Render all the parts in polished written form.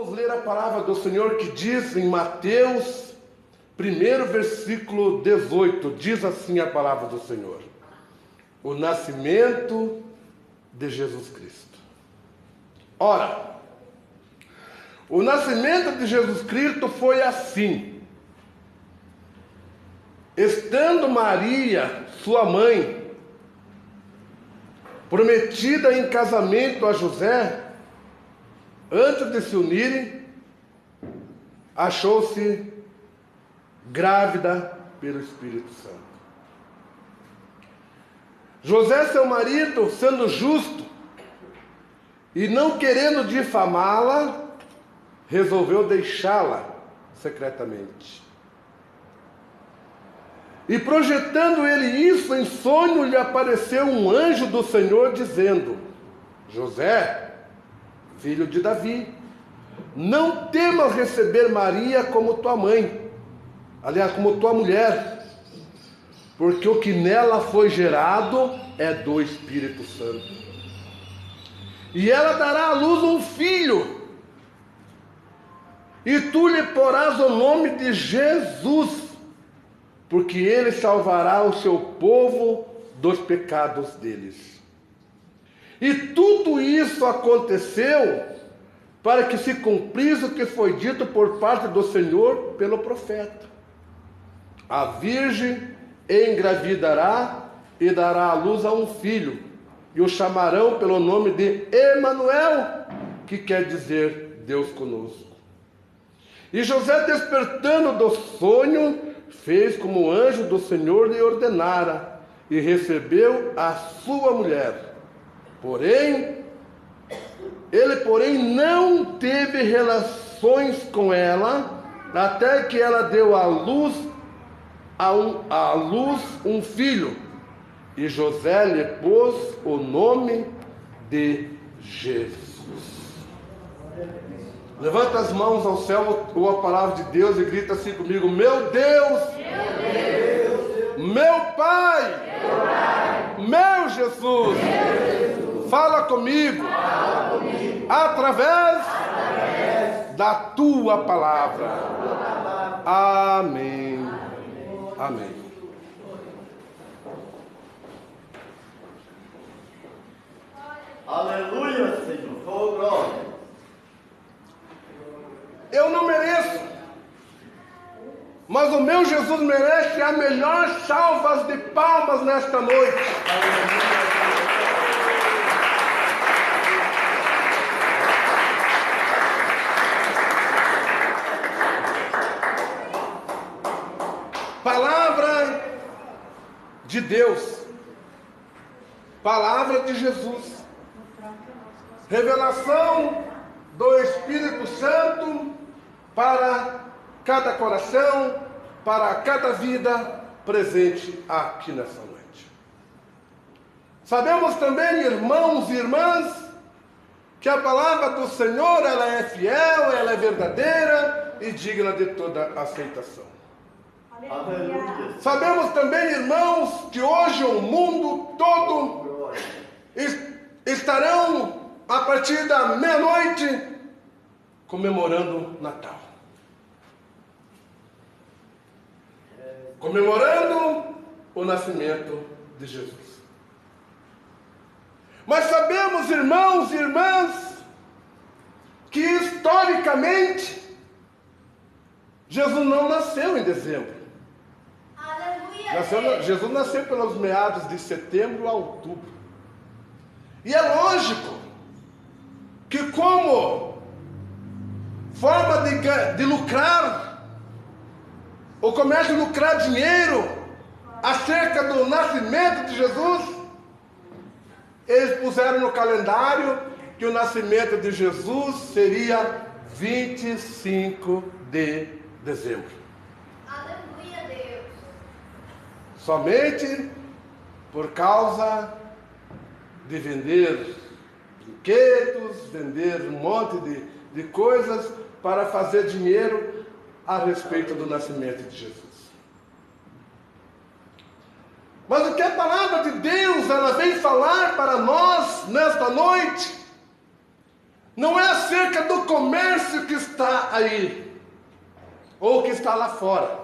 Vamos ler a palavra do Senhor que diz em Mateus, 1 versículo 18, diz assim a palavra do Senhor: o nascimento de Jesus Cristo. Ora, o nascimento de Jesus Cristo foi assim: estando Maria, sua mãe, prometida em casamento a José, antes de se unirem, achou-se grávida pelo Espírito Santo. José, seu marido, sendo justo e não querendo difamá-la, resolveu deixá-la secretamente. E projetando ele isso, em sonho lhe apareceu um anjo do Senhor dizendo: José, filho de Davi, não temas receber Maria como tua mãe, aliás, como tua mulher, porque o que nela foi gerado é do Espírito Santo. E ela dará à luz um filho, e tu lhe porás o nome de Jesus, porque ele salvará o seu povo dos pecados deles. E tudo isso aconteceu para que se cumprisse o que foi dito por parte do Senhor pelo profeta: a virgem engravidará e dará à luz a um filho, e o chamarão pelo nome de Emanuel, que quer dizer Deus conosco. E José, despertando do sonho, fez como o anjo do Senhor lhe ordenara, e recebeu a sua mulher. Ele não teve relações com ela, até que ela deu à luz um filho, e José lhe pôs o nome de Jesus. Levanta as mãos ao céu ou a palavra de Deus e grita assim comigo: meu Deus, meu Pai, meu Jesus, fala comigo, através da tua palavra. Amém. Amém. Aleluia, Senhor. Oh, glória. Eu não mereço, mas o meu Jesus merece a melhor salva de palmas nesta noite. Palavra de Deus, palavra de Jesus, revelação do Espírito Santo para cada coração, para cada vida presente aqui nessa noite. Sabemos também, irmãos e irmãs, que a palavra do Senhor, ela é fiel, ela é verdadeira e digna de toda aceitação. Aleluia. Sabemos também, irmãos, que hoje o mundo todo estarão, a partir da meia-noite, comemorando Natal. Comemorando o nascimento de Jesus. Mas sabemos, irmãos e irmãs, que historicamente Jesus não nasceu em dezembro. Jesus nasceu pelos meados de setembro a outubro. E é lógico que, como forma de lucrar, o comércio de lucrar dinheiro acerca do nascimento de Jesus, eles puseram no calendário que o nascimento de Jesus seria 25 de dezembro. Somente por causa de vender brinquedos, vender um monte de coisas para fazer dinheiro a respeito do nascimento de Jesus. Mas o que a palavra de Deus ela vem falar para nós nesta noite não é acerca do comércio que está aí, ou que está lá fora.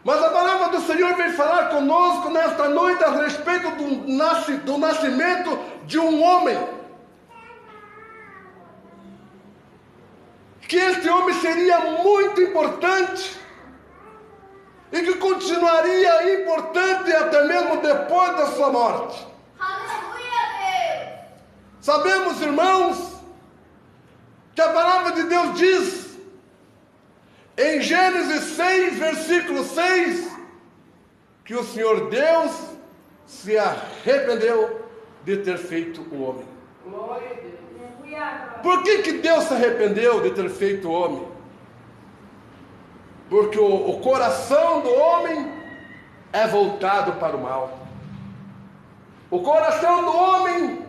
Mas a palavra do Senhor vem falar conosco nesta noite a respeito do nascimento de um homem. Que este homem seria muito importante e que continuaria importante até mesmo depois da sua morte. Aleluia, Sabemos, irmãos, que a palavra de Deus diz em Gênesis 6, versículo 6, que o Senhor Deus se arrependeu de ter feito o homem. Glória a Deus. Por que Deus se arrependeu de ter feito o homem? Porque o coração do homem é voltado para o mal. O coração do homem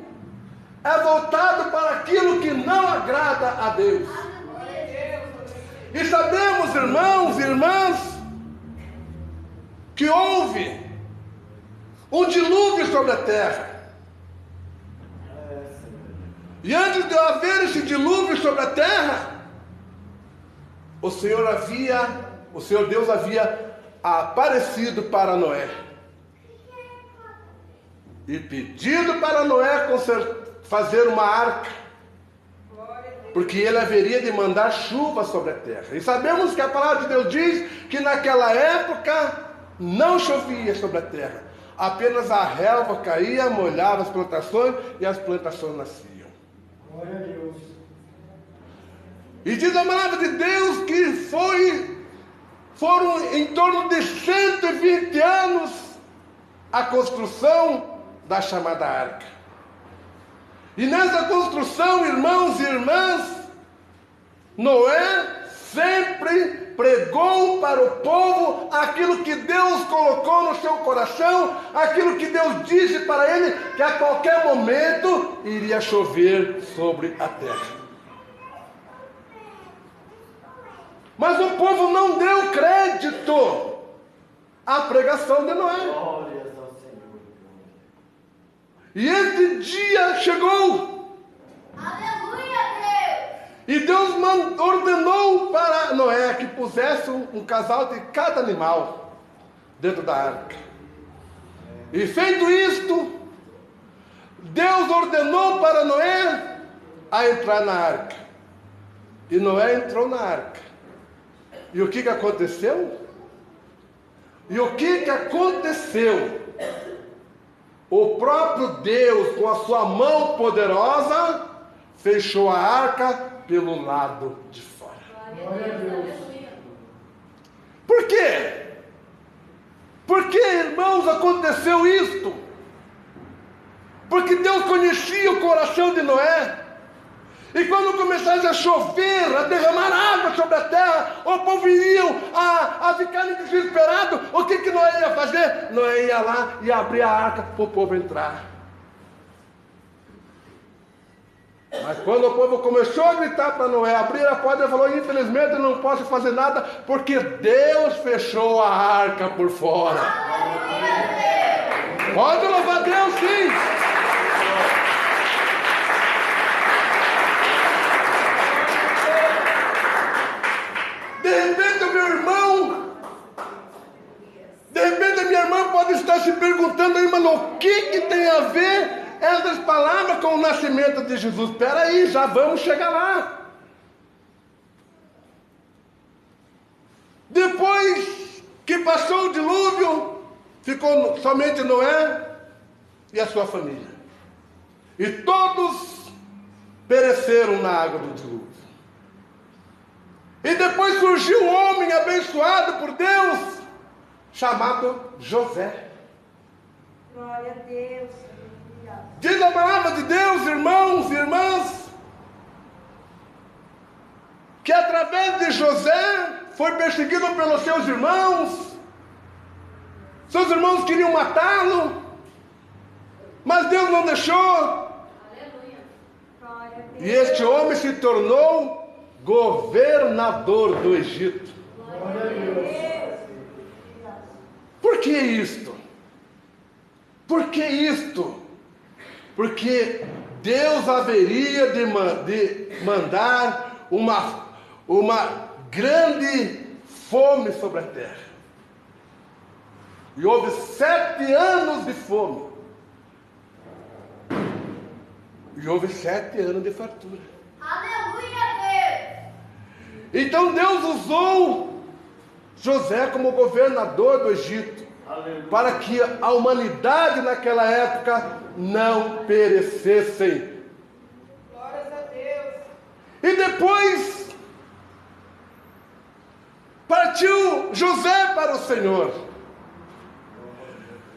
é voltado para aquilo que não agrada a Deus. E sabemos, irmãos e irmãs, que houve um dilúvio sobre a terra. E antes de haver esse dilúvio sobre a terra, o Senhor Deus havia aparecido para Noé e pedido para Noé fazer uma arca, porque ele haveria de mandar chuva sobre a terra. E sabemos que a palavra de Deus diz que naquela época não chovia sobre a terra, apenas a relva caía, molhava as plantações e as plantações nasciam. Glória a Deus. E diz a palavra de Deus que foram em torno de 120 anos a construção da chamada arca. E nessa construção, irmãos e irmãs, Noé sempre pregou para o povo aquilo que Deus colocou no seu coração, aquilo que Deus disse para ele, que a qualquer momento iria chover sobre a terra. Mas o povo não deu crédito à pregação de Noé. Glórias ao Senhor. E esse dia chegou. Aleluia, Deus. E Deus ordenou para Noé que pusesse um casal de cada animal dentro da arca. E feito isto, Deus ordenou para Noé a entrar na arca. E Noé entrou na arca. E o que aconteceu? E o que aconteceu? O próprio Deus, com a sua mão poderosa, fechou a arca pelo lado de fora. Glória a Deus. Por quê? Por que, irmãos, aconteceu isto? Porque Deus conhecia o coração de Noé. E quando começasse a chover, a derramar água sobre a terra, o povo iria a ficar desesperado. O que Noé ia fazer? Noé ia lá e abrir a arca para o povo entrar. Mas quando o povo começou a gritar para Noé abrir a porta, ele falou: infelizmente eu não posso fazer nada, porque Deus fechou a arca por fora. Pode louvar Deus, sim. De repente, a minha irmã pode estar se perguntando aí, mas o que tem a ver essas palavras com o nascimento de Jesus? Espera aí, já vamos chegar lá. Depois que passou o dilúvio, ficou somente Noé e a sua família. E todos pereceram na água do dilúvio. E depois surgiu um homem abençoado por Deus, chamado José. Glória a Deus. Diz a palavra de Deus, irmãos e irmãs, que através de José foi perseguido pelos seus irmãos. Seus irmãos queriam matá-lo, mas Deus não deixou. Aleluia. Glória a Deus. E este homem se tornou governador do Egito. Glória a Deus. Por que isto? Por que isto? Porque Deus haveria de mandar uma grande fome sobre a terra. E houve 7 anos de fome. E houve 7 anos de fartura. Aleluia, Deus. Então Deus usou José como governador do Egito, para que a humanidade naquela época não perecessem. Glórias a Deus. E depois partiu José para o Senhor.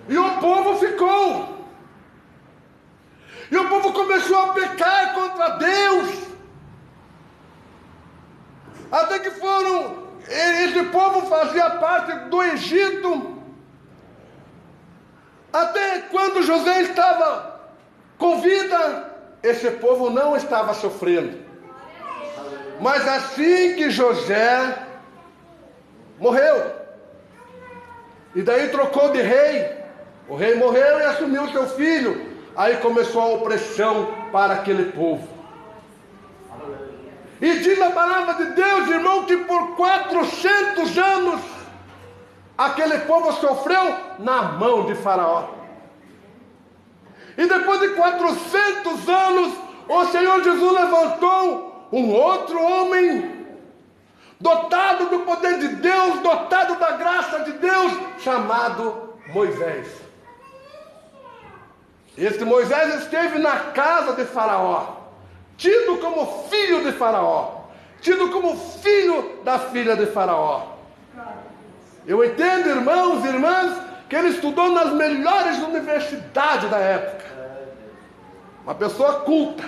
E o povo ficou. E o povo começou a pecar contra Deus. Até que esse povo fazia parte do Egito. Até quando José estava com vida, esse povo não estava sofrendo. Mas assim que José morreu, e daí trocou de rei, o rei morreu e assumiu seu filho, aí começou a opressão para aquele povo. E diz a palavra de Deus, irmão, que por 400 anos aquele povo sofreu na mão de Faraó. E depois de 400 anos, o Senhor Jesus levantou um outro homem, dotado do poder de Deus, dotado da graça de Deus, chamado Moisés. Este Moisés esteve na casa de Faraó, tido como filho de Faraó, tido como filho da filha de Faraó. Eu entendo, irmãos e irmãs, que ele estudou nas melhores universidades da época. Uma pessoa culta.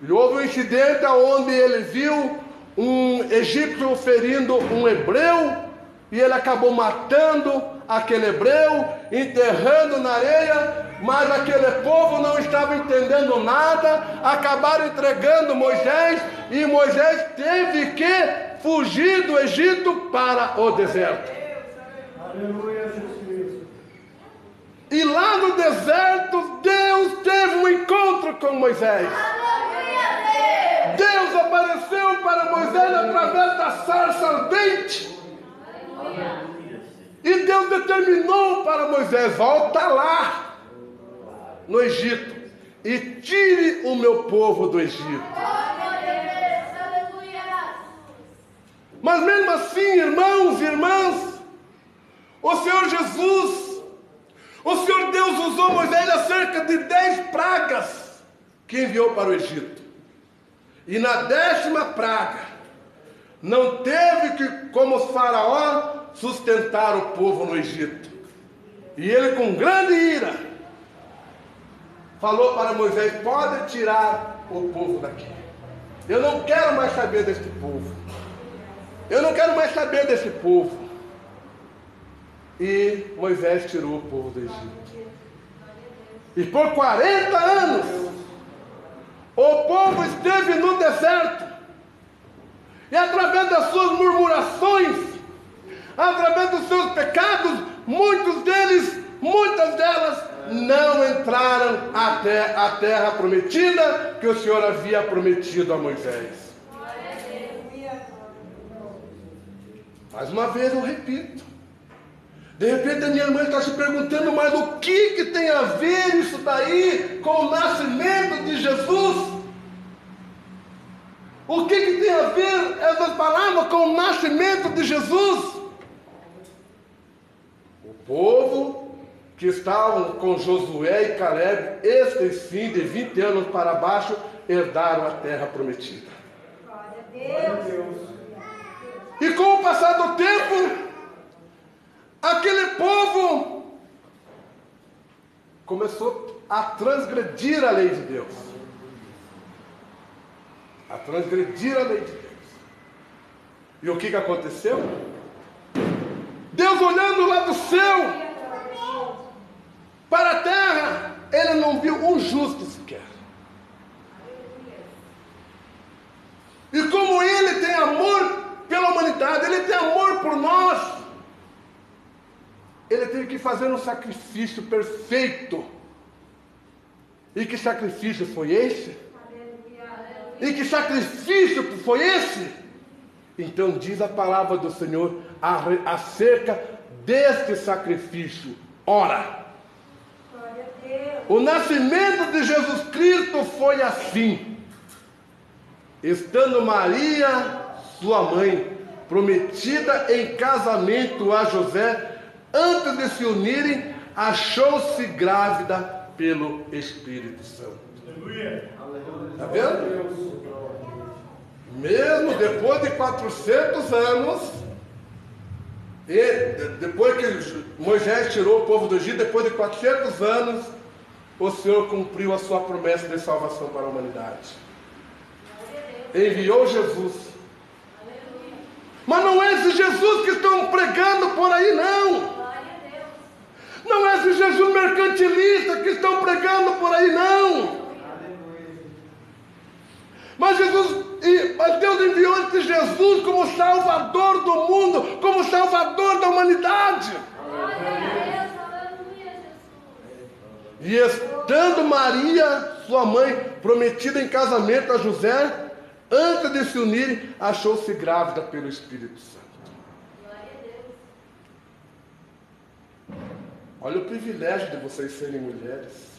E houve um incidente onde ele viu um egípcio ferindo um hebreu, e ele acabou matando aquele hebreu, enterrando na areia, mas aquele povo não estava entendendo nada, acabaram entregando Moisés, e Moisés teve que fugir do Egito para o deserto. Aleluia, Jesus. E lá no deserto, Deus teve um encontro com Moisés. Aleluia, Deus. Deus apareceu para Moisés através da sarça ardente. Aleluia. E Deus determinou para Moisés: volta lá no Egito e tire o meu povo do Egito. Glória a Deus. Aleluia. Mas mesmo assim, irmãos e irmãs, o Senhor Jesus, o Senhor Deus usou Moisés acerca de 10 pragas que enviou para o Egito. E na 10ª praga, não teve que, como os faraó, sustentar o povo no Egito. E ele, com grande ira, falou para Moisés: pode tirar o povo daqui. Eu não quero mais saber desse povo. Eu não quero mais saber desse povo. E Moisés tirou o povo do Egito. E por 40 anos, o povo esteve no deserto. E através das suas murmurações, através dos seus pecados, muitas delas não entraram até a terra prometida que o Senhor havia prometido a Moisés. Mais uma vez eu repito. De repente a minha irmã está se perguntando: mas o que tem a ver isso daí com o nascimento de Jesus? O que tem a ver essas palavras com o nascimento de Jesus? O povo que estavam com Josué e Caleb, estes sim, de 20 anos para baixo, herdaram a terra prometida. Glória a Deus. E com o passar do tempo, aquele povo começou a transgredir a lei de Deus. A transgredir a lei de Deus. E o que aconteceu? Deus, olhando lá do céu para a terra, ele não viu um justo sequer. E como ele tem amor pela humanidade, ele tem amor por nós, ele teve que fazer um sacrifício perfeito. E que sacrifício foi esse? E que sacrifício foi esse? Então diz a palavra do Senhor acerca deste sacrifício. Ora, Glória a Deus. o nascimento de Jesus Cristo foi assim. Estando Maria, sua mãe, prometida em casamento a José, antes de se unirem, achou-se grávida pelo Espírito Santo. Está vendo? Mesmo depois de 400 anos, e depois que Moisés tirou o povo do Egito, depois de 400 anos, o Senhor cumpriu a sua promessa de salvação para a humanidade. Enviou Jesus. Mas não é esse Jesus que estão pregando por aí, não. Glória a Deus. Não é esse Jesus mercantilista que estão pregando por aí, não. Mas Deus enviou esse Jesus como Salvador do mundo, como Salvador da humanidade. Glória a Deus. Aleluia, Jesus. E estando Maria, sua mãe, prometida em casamento a José, antes de se unirem, achou-se grávida pelo Espírito Santo. Glória a Deus. Olha o privilégio de vocês serem mulheres.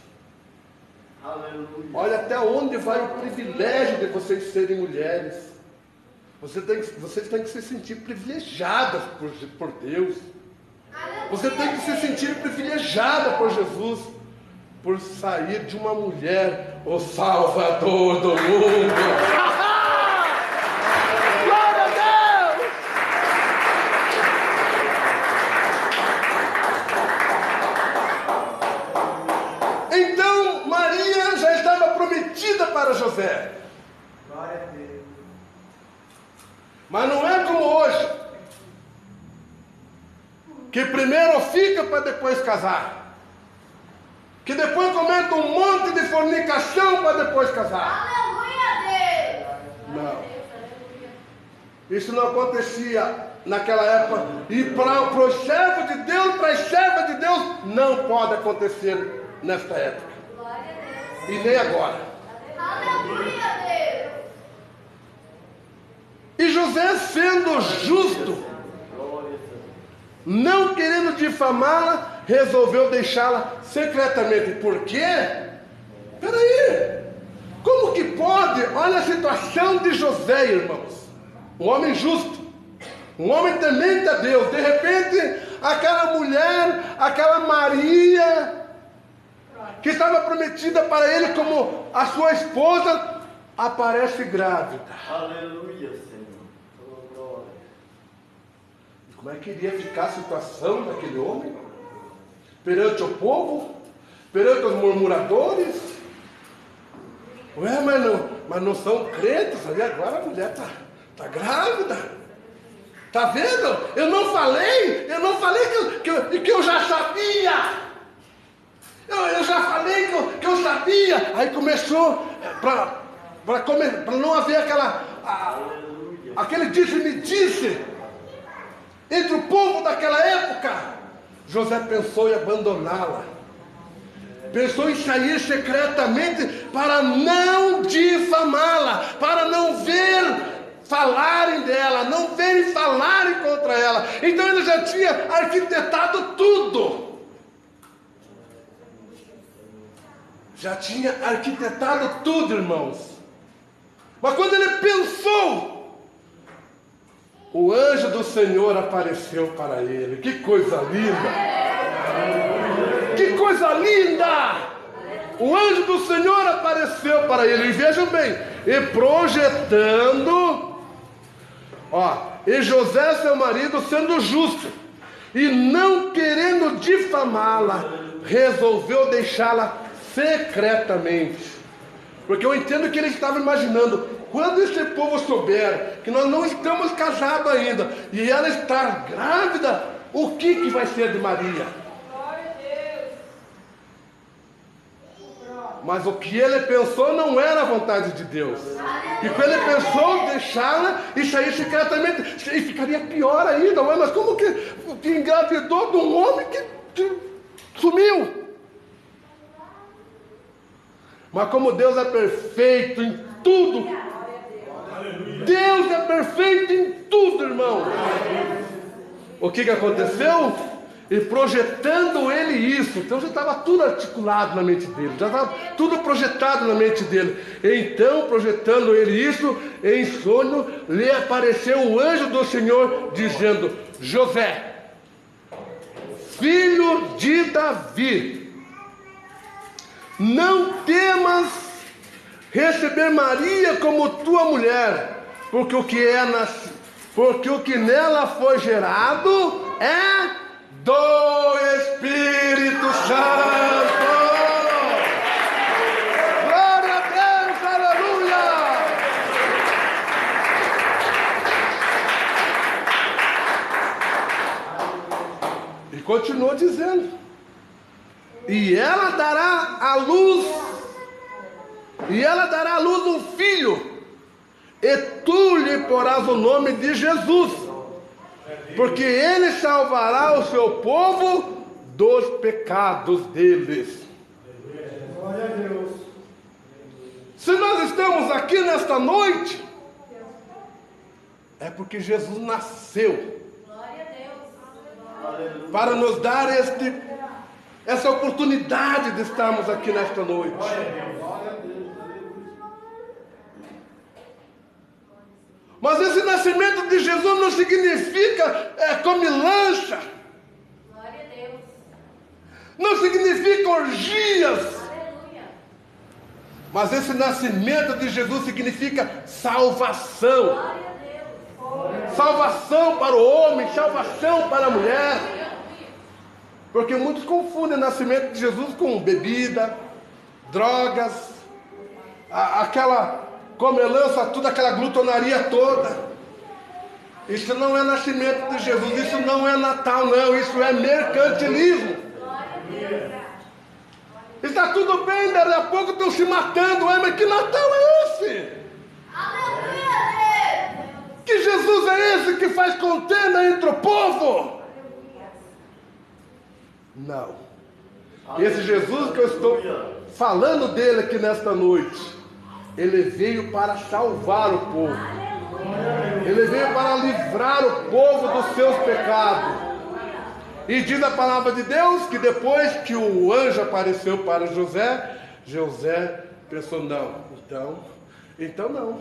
Aleluia. Olha até onde vai o privilégio de vocês serem mulheres. Vocês têm que se sentir privilegiadas por Deus. Você tem que se sentir privilegiada por Jesus, por sair de uma mulher, o Salvador do mundo. Glória a Deus! Então Maria já estava prometida para José. Glória a Deus. Mas não é como hoje, que primeiro fica para depois casar, que depois comete um monte de fornicação para depois casar. Aleluia a Deus. Não, isso não acontecia naquela época. E para os servos de Deus, para as servas de Deus, não pode acontecer nesta época. Glória a Deus. E nem agora. Aleluia a Deus. E José, sendo justo, não querendo difamá-la, resolveu deixá-la secretamente. Por quê? Peraí, como que pode? Olha a situação de José, irmãos. Um homem justo, um homem temente a Deus. De repente, aquela mulher, aquela Maria, que estava prometida para ele como a sua esposa, aparece grávida. Aleluia, Senhor. Oh, glória. Como é que iria ficar a situação daquele homem? Perante o povo? Perante os murmuradores? Ué, mas não são crentes, ali agora a mulher está grávida. Está vendo? Eu não falei que eu já sabia. Eu já falei que eu sabia. Aí começou, para não haver aquele disse-me-disse entre o povo daquela época, José pensou em abandoná-la. Pensou em sair secretamente para não difamá-la, para não falarem dela, não verem falarem contra ela. Então ele já tinha arquitetado tudo. Já tinha arquitetado tudo, irmãos. Mas quando ele pensou, o anjo do Senhor apareceu para ele. Que coisa linda! Que coisa linda! O anjo do Senhor apareceu para ele. E vejam bem, e projetando, e José, seu marido, sendo justo e não querendo difamá-la, resolveu deixá-la secretamente. Porque eu entendo que ele estava imaginando, quando esse povo souber que nós não estamos casados ainda, e ela está grávida, o que vai ser de Maria? Glória a Deus. Mas o que ele pensou não era a vontade de Deus. E quando ele pensou deixá-la e sair secretamente, e ficaria pior ainda. Mas como que engravidou de um homem que sumiu? Mas como Deus é perfeito em tudo. Deus é perfeito em tudo, irmão. O que aconteceu? E projetando ele isso, então já estava tudo articulado na mente dele, já estava tudo projetado na mente dele. Então, projetando ele isso, em sonho, lhe apareceu o anjo do Senhor, dizendo: José, filho de Davi, não temas receber Maria como tua mulher, porque o que nela foi gerado é do Espírito Santo. Glória a Deus, aleluia. E continuou dizendo: e ela dará à luz um filho, e tu lhe porás o nome de Jesus, porque ele salvará o seu povo dos pecados deles. Glória a Deus. Se nós estamos aqui nesta noite, é porque Jesus nasceu para nos dar essa oportunidade de estarmos aqui nesta noite. Mas esse nascimento de Jesus não significa comilança. Não significa orgias. Mas esse nascimento de Jesus significa salvação. Salvação para o homem, salvação para a mulher. Porque muitos confundem o nascimento de Jesus com bebida, drogas, aquela comelança, tudo, aquela glutonaria toda. Isso não é nascimento de Jesus, isso não é Natal, não, isso é mercantilismo. Está tudo bem, daqui a pouco estão se matando, mas que Natal é esse? Que Jesus é esse que faz contenda entre o povo? Não. Esse Jesus que eu estou falando dele aqui nesta noite, ele veio para salvar o povo. Ele veio para livrar o povo dos seus pecados. E diz a palavra de Deus que depois que o anjo apareceu para José, José pensou: não, então não.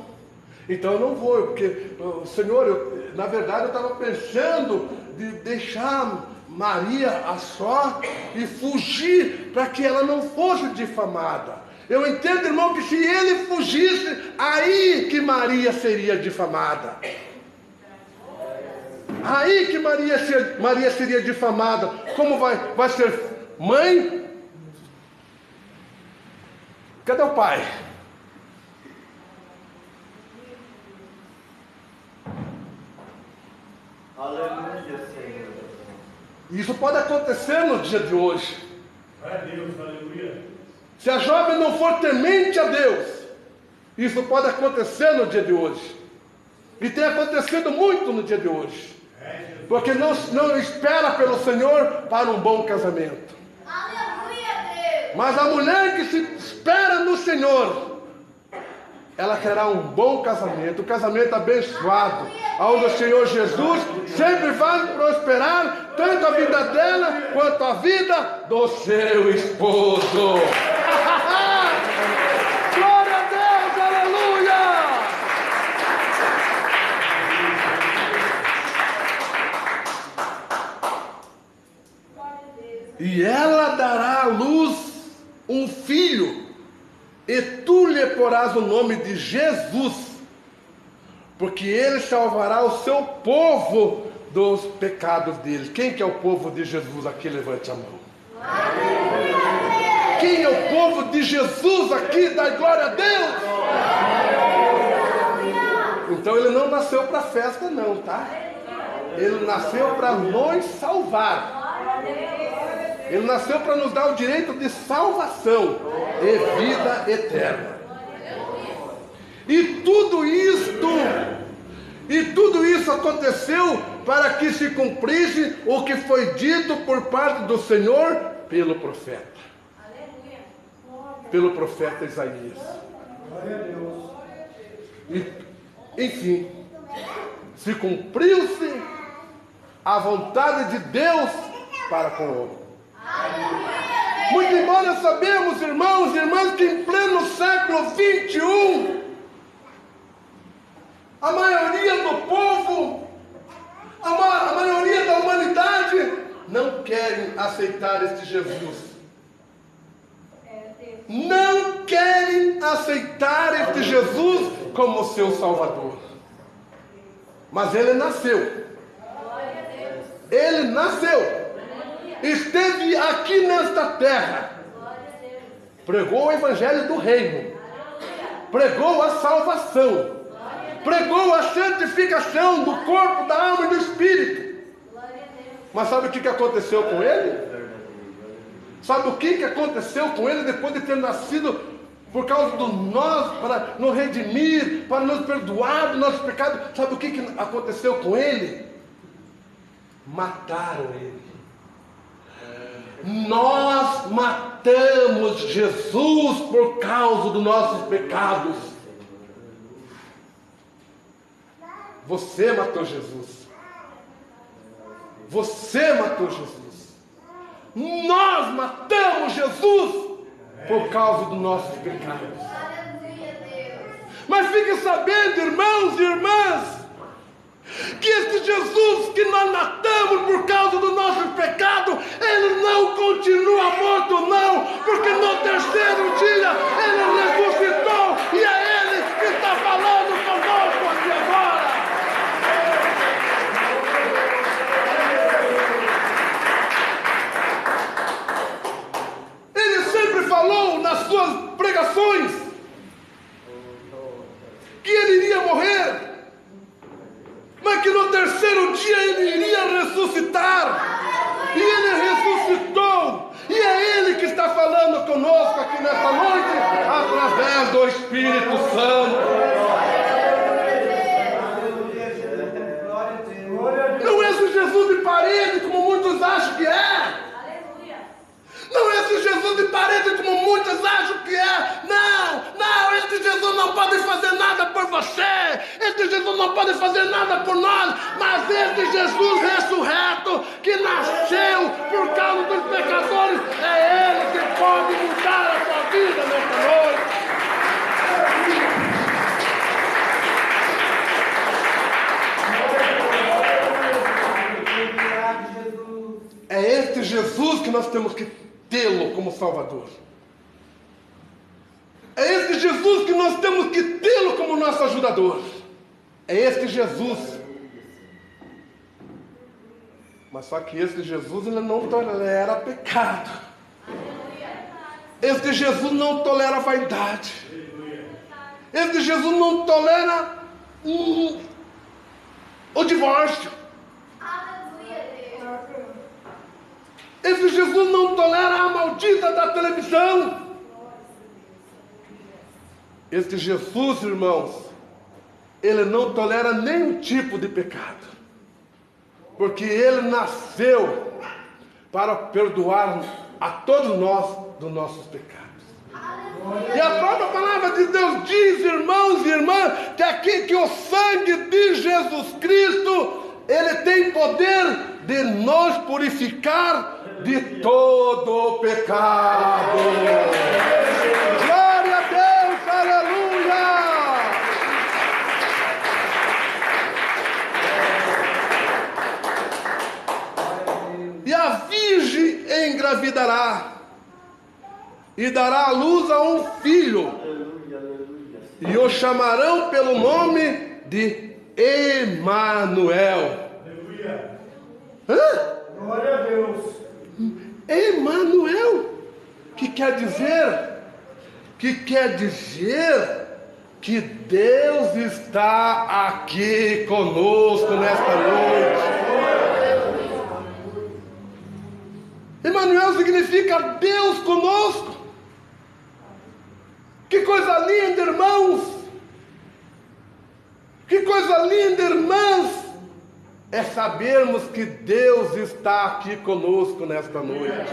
Então eu não vou, porque, Senhor, na verdade eu estava pensando de deixar Maria a só e fugir para que ela não fosse difamada. Eu entendo, irmão, que se ele fugisse, aí que Maria seria difamada. Aí que Maria seria difamada. Como vai ser mãe? Cadê o pai? Aleluia, Senhor. Isso pode acontecer no dia de hoje. Deus, aleluia. Se a jovem não for temente a Deus, isso pode acontecer no dia de hoje. E tem acontecido muito no dia de hoje. Porque não espera pelo Senhor para um bom casamento. Mas a mulher que se espera no Senhor, ela terá um bom casamento, um casamento abençoado, onde o Senhor Jesus sempre vai prosperar, tanto a vida dela, quanto a vida do seu esposo. Glória a Deus, aleluia! E ela dará à luz um filho, e tu lhe porás o nome de Jesus, porque ele salvará o seu povo dos pecados deles. Quem que é o povo de Jesus aqui? Levante a mão. Quem é o povo de Jesus aqui? Dá glória a Deus. Então ele não nasceu para festa não, tá? Ele nasceu para nos salvar. Ele nasceu para nos dar o direito de salvação e vida eterna. E tudo isso aconteceu para que se cumprisse o que foi dito por parte do Senhor pelo profeta. Pelo profeta Isaías. E, enfim, se cumpriu-se a vontade de Deus para com o homem. Muito embora sabemos, irmãos e irmãs, que em pleno século 21, a maioria do povo, a maioria da humanidade não querem aceitar este Jesus. Não querem aceitar este Jesus como seu Salvador. Mas ele nasceu. Ele nasceu. Esteve aqui nesta terra. Pregou o evangelho do reino. Pregou a salvação. Pregou a santificação do corpo, da alma e do espírito. Mas sabe o que aconteceu com ele? Sabe o que aconteceu com ele depois de ter nascido por causa do nós, para nos redimir, para nos perdoar dos nossos pecados? Sabe o que aconteceu com ele? Mataram ele. Nós matamos Jesus por causa dos nossos pecados. Você matou Jesus. Você matou Jesus. Nós matamos Jesus por causa dos nossos pecados. Mas fique sabendo, irmãos e irmãs, que este Jesus que nós matamos por causa do nosso pecado, ele não continua morto, não, porque no terceiro dia ele ressuscitou e é ele que está falando conosco aqui agora. Ele sempre falou nas suas pregações que ele iria morrer, mas que no terceiro dia ele iria ressuscitar. E ele ressuscitou. E é ele que está falando conosco aqui nesta noite, através do Espírito Santo. Não é esse Jesus de parede, como muitos acham que é. Não é esse Jesus de parede, como muitos acham que é. Não, este Jesus não pode fazer nada por você. Este Jesus não pode fazer nada por nós. Mas este Jesus ressurreto, que nasceu por causa dos pecadores, é ele que pode mudar a sua vida nesta noite. É este Jesus que nós temos que tê-lo como Salvador. É este Jesus que nós temos que tê-lo como nosso ajudador. É este Jesus. Mas só que este Jesus, ele não tolera pecado. Este Jesus não tolera vaidade. Este Jesus não tolera o divórcio. Esse Jesus não tolera a maldita da televisão. Este Jesus, irmãos, ele não tolera nenhum tipo de pecado. Porque ele nasceu para perdoar a todos nós dos nossos pecados. E a própria palavra de Deus diz, irmãos e irmãs, que o sangue de Jesus Cristo, ele tem poder de nos purificar de todo o pecado. Glória a Deus, aleluia! E a virgem engravidará e dará à luz a um filho, e o chamarão pelo nome de Emanuel. Hã? Glória a Deus. Emanuel, que quer dizer que Deus está aqui conosco nesta noite. Emanuel significa Deus conosco. Que coisa linda, irmãos! Que coisa linda, irmãs! É sabermos que Deus está aqui conosco nesta noite.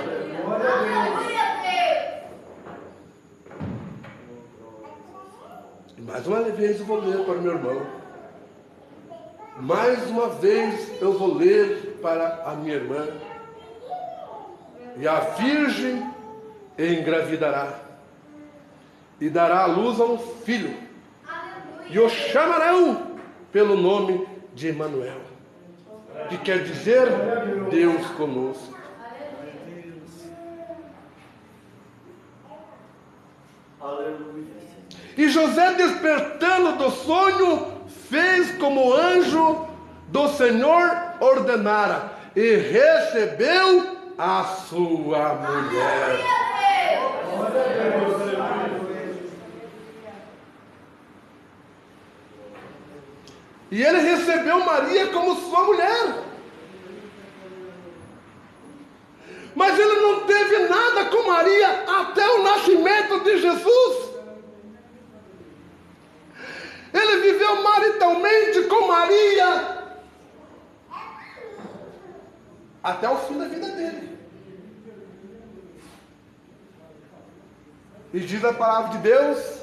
Mais uma vez eu vou ler para o meu irmão. Mais uma vez eu vou ler para a minha irmã. E a virgem engravidará e dará à luz a um filho, e o chamarão pelo nome de Emanuel, que quer dizer Deus conosco. E José, despertando do sonho, fez como o anjo do Senhor ordenara, e recebeu a sua mulher. E ele recebeu Maria como sua mulher. Mas ele não teve nada com Maria até o nascimento de Jesus. Ele viveu maritalmente com Maria até o fim da vida dele. E diz a palavra de Deus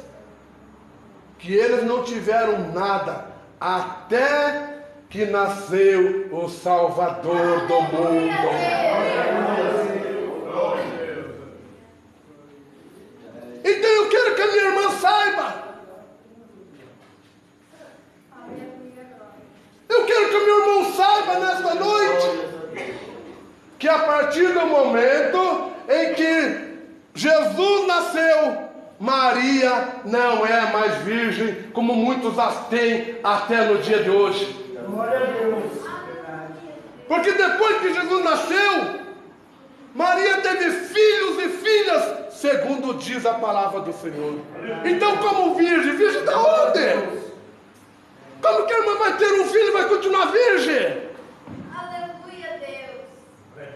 que eles não tiveram nada até que nasceu o Salvador do mundo. Então eu quero que a minha irmã saiba. Eu quero que o meu irmão saiba nesta noite que a partir do momento em que Jesus nasceu, Maria não é mais virgem, como muitos as têm até no dia de hoje. Porque depois que Jesus nasceu, Maria teve filhos e filhas, segundo diz a palavra do Senhor. Então, como virgem, virgem da onde? Como que a irmã vai ter um filho e vai continuar virgem? Aleluia,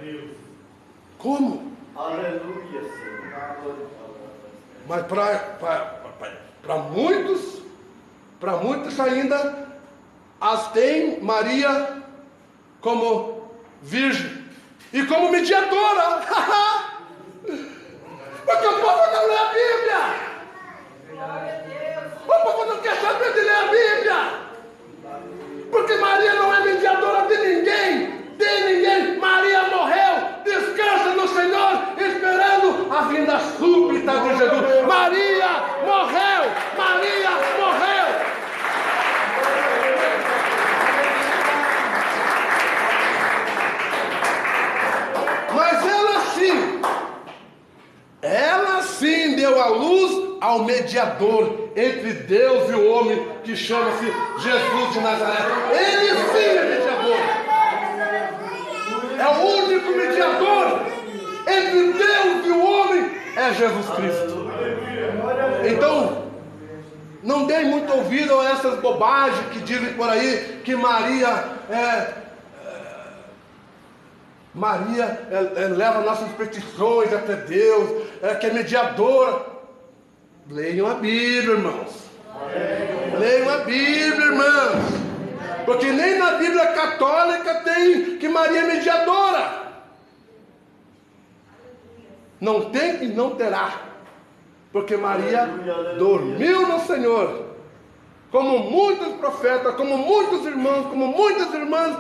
Deus. Como? Aleluia, Senhor. Mas para muitos ainda as tem Maria como virgem e como mediadora. Porque o povo não lê a Bíblia. O povo não quer saber de ler a Bíblia. Porque Maria não é mediadora de ninguém. Maria morreu, descansa no Senhor, esperando a vinda súbita de Jesus. Maria morreu. Mas ela sim deu a luz ao mediador entre Deus e o homem, que chama-se Jesus de Nazaré. Ele sim é mediador. É o único mediador entre Deus e o homem, é Jesus Cristo. Então, não deem muito ouvido a essas bobagens que dizem por aí que Maria leva nossas petições até Deus, que é mediadora. Leiam a Bíblia, irmãos. Leiam a Bíblia, irmãos. Porque nem na Bíblia católica tem que Maria é mediadora. Não tem e não terá. Porque Maria dormiu no Senhor. Como muitos profetas, como muitos irmãos, como muitas irmãs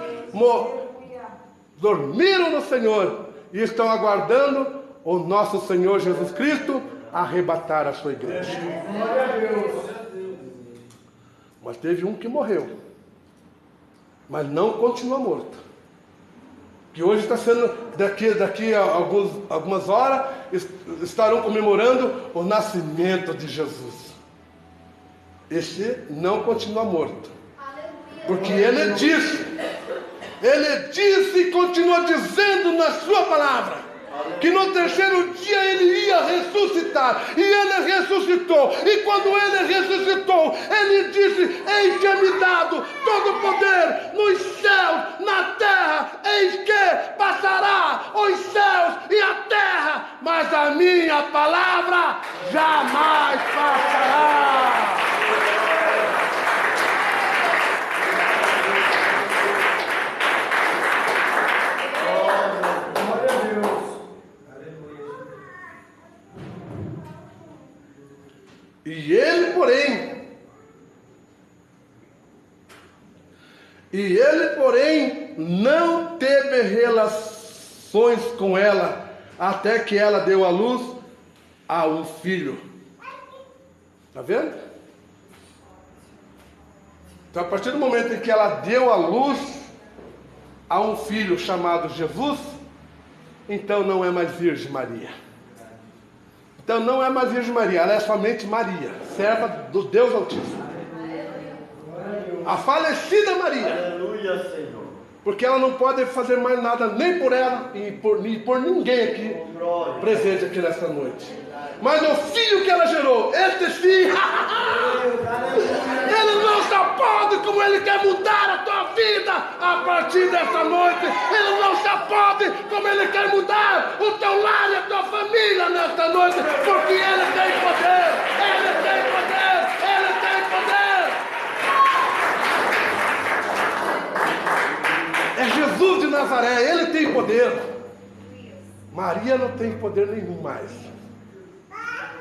dormiram no Senhor e estão aguardando o nosso Senhor Jesus Cristo arrebatar a sua igreja. Mas teve um que morreu, mas não continua morto. Que hoje está sendo, daqui a algumas horas, estarão comemorando o nascimento de Jesus. Este não continua morto. Porque ele disse e continua dizendo na sua palavra, que no terceiro dia ele ia ressuscitar, e ele ressuscitou, e quando ele ressuscitou, ele disse: eis que é me dado todo o poder nos céus, na terra, eis que passará os céus e a terra, mas a minha palavra jamais passará. E ele, porém, E ele, porém, não teve relações com ela, até que ela deu à luz a um filho. Está vendo? Então, a partir do momento em que ela deu à luz a um filho chamado Jesus, então não é mais Virgem Maria. Então não é mais Virgem Maria, ela é somente Maria, serva do Deus Altíssimo. A falecida Maria. Aleluia, Senhor. Porque ela não pode fazer mais nada nem por ela e por ninguém aqui presente aqui nesta noite. Mas o filho que ela gerou, este filho, ele não só pode, como ele quer mudar a tua vida a partir desta noite. Ele não só pode, como ele quer mudar o teu lar e a tua família nesta noite. Porque ele tem poder, ele tem poder, ele tem poder. É Jesus de Nazaré, ele tem poder. Maria não tem poder nenhum mais.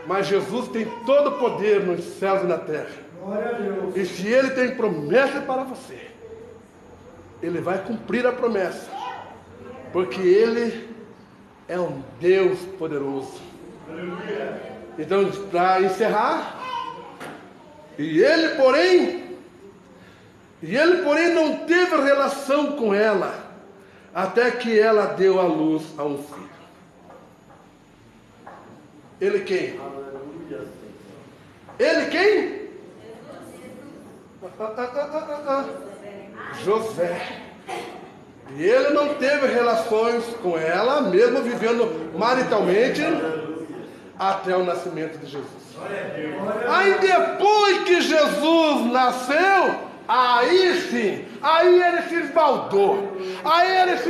Mas Jesus tem todo o poder nos céus e na terra. Glória a Deus. E se ele tem promessa para você, ele vai cumprir a promessa. Porque ele é um Deus poderoso. Então, para encerrar, e ele, porém, não teve relação com ela, até que ela deu à luz a um filho. Ele quem? Aleluia, Senhor. Ele quem? José. E ele não teve relações com ela, mesmo vivendo maritalmente, até o nascimento de Jesus. Aí depois que Jesus nasceu, aí sim, aí ele se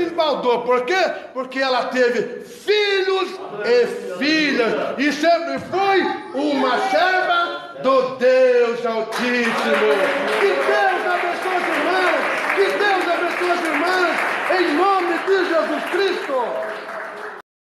esbaldou. Por quê? Porque ela teve filhos e filhas. E sempre foi uma serva do Deus Altíssimo. Que Deus abençoe os irmãos. Que Deus abençoe os irmãos. Em nome de Jesus Cristo.